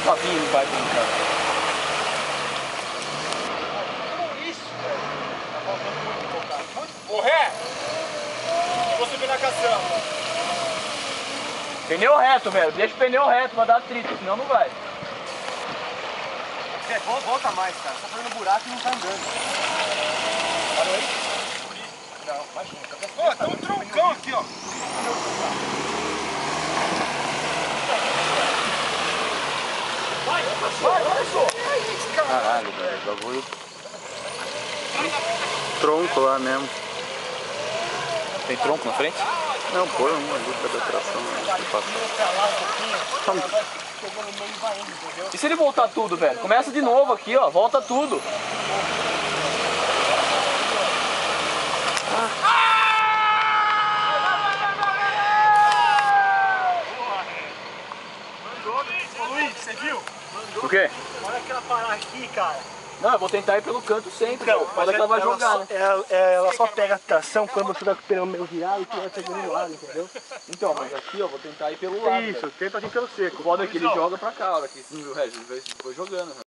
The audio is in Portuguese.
o Fabinho vai brincar. Correr! Vou subir na caçamba. Pneu reto, velho. Deixa o pneu reto pra dar atrito, senão não vai. Volta mais, cara. Tá fazendo buraco e não tá andando. Parou aí? Não, imagina. Ó, tem um troncão aqui, ó. Vai, começou. Caralho, velho, bagulho. Tronco lá mesmo. Tem tronco na frente? Não, põe uma ali pra dar tração. E se ele voltar tudo, velho? Começa de novo aqui, ó. Volta tudo. Ô Luiz, você viu? O quê? Olha aquela parada aqui, cara. Não, eu vou tentar ir pelo canto sempre. Então, Pode que ela vai jogar, né? Ela só pega a tração quando você tiver com o pneu meio virado e tiver chegando no lado, entendeu? Então, mas aqui, ó, vou tentar ir pelo lado. Isso, velho. tenta vir pelo seco. O foda é que ele joga pra cá, ó. Aqui, o Regis vai jogando.